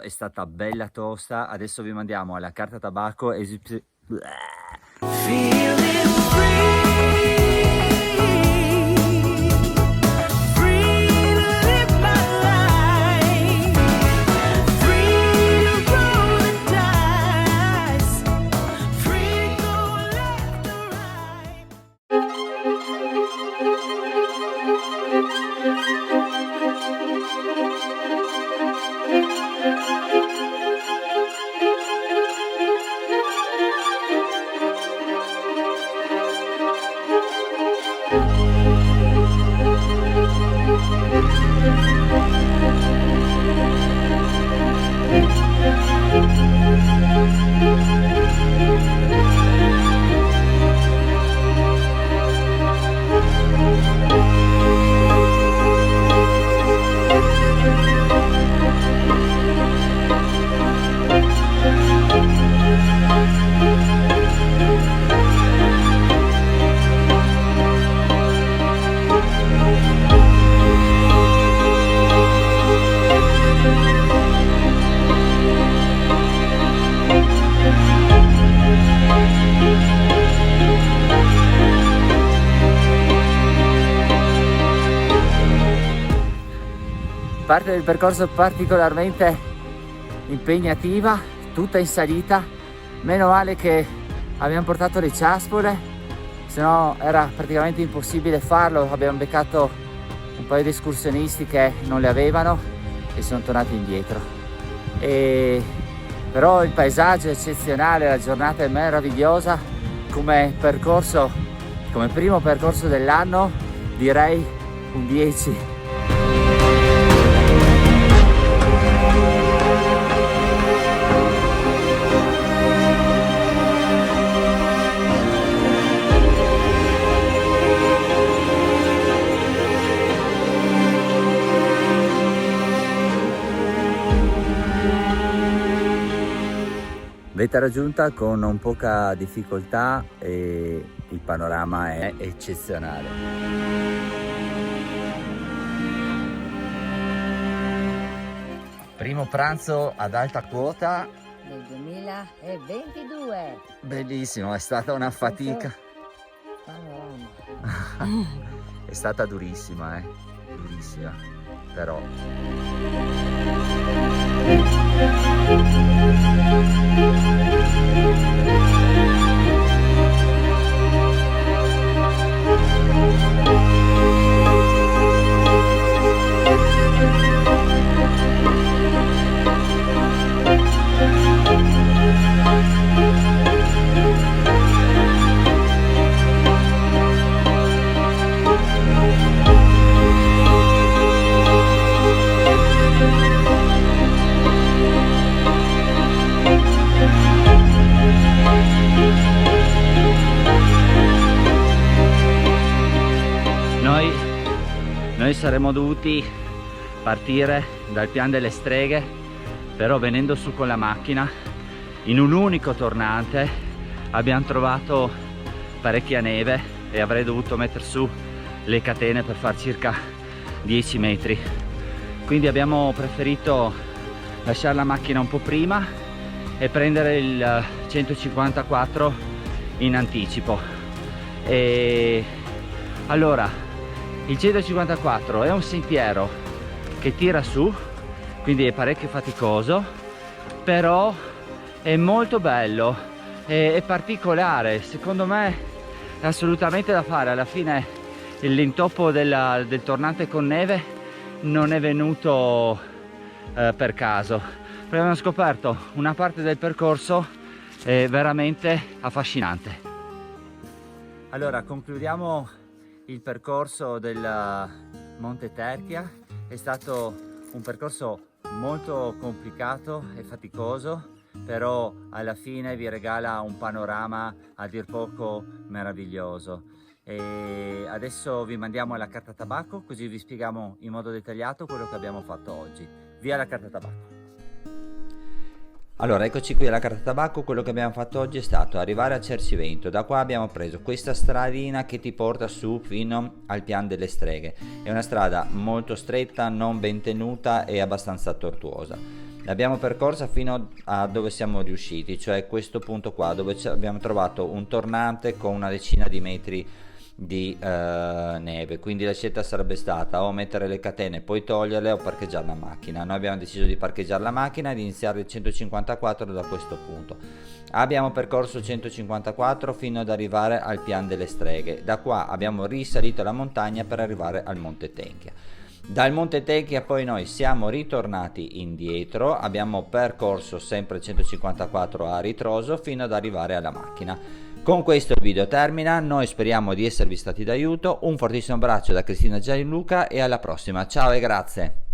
È stata bella tosta, adesso vi mandiamo alla carta tabacco e parte del percorso particolarmente impegnativa, tutta in salita. Meno male che abbiamo portato le ciaspole, se no era praticamente impossibile farlo. Abbiamo beccato un paio di escursionisti che non le avevano e sono tornati indietro. Però il paesaggio è eccezionale, la giornata è meravigliosa. Come percorso, come primo percorso dell'anno, direi un 10. Vetta raggiunta con non poca difficoltà e il panorama è eccezionale. Primo pranzo ad alta quota del 2022. Bellissimo, è stata una fatica. È stata durissima, durissima, però. Noi saremmo dovuti partire dal Pian delle Streghe, però venendo su con la macchina in un unico tornante abbiamo trovato parecchia neve e avrei dovuto mettere su le catene per far circa 10 metri. Quindi abbiamo preferito lasciare la macchina un po' prima e prendere il 154 in anticipo. E allora, il 154 è un sentiero che tira su, quindi è parecchio faticoso, però è molto bello, è particolare, secondo me è assolutamente da fare. Alla fine l'intoppo del tornante con neve non è venuto per caso, perché abbiamo scoperto una parte del percorso veramente affascinante. Allora, concludiamo il percorso del Monte Terchia. È stato un percorso molto complicato e faticoso, però alla fine vi regala un panorama a dir poco meraviglioso. E adesso vi mandiamo alla carta tabacco, così vi spieghiamo in modo dettagliato quello che abbiamo fatto oggi. Via la carta tabacco. Allora, eccoci qui alla carta tabacco. Quello che abbiamo fatto oggi è stato arrivare a Cercivento. Da qua abbiamo preso questa stradina che ti porta su fino al Pian delle Streghe. È una strada molto stretta, non ben tenuta e abbastanza tortuosa. l'abbiamo percorsa fino a dove siamo riusciti, cioè questo punto qua dove abbiamo trovato un tornante con una decina di metri di neve, quindi la scelta sarebbe stata o mettere le catene e poi toglierle o parcheggiare la macchina. Noi abbiamo deciso di parcheggiare la macchina e di iniziare il 154 da questo punto. Abbiamo percorso il 154 fino ad arrivare al Pian delle Streghe, da qua abbiamo risalito la montagna per arrivare al Monte Tenchia. Dal Monte Tenchia poi noi siamo ritornati indietro, abbiamo percorso sempre il 154 a ritroso fino ad arrivare alla macchina. Con questo il video termina, noi speriamo di esservi stati d'aiuto, un fortissimo abbraccio da Cristina Gianluca e alla prossima, ciao e grazie!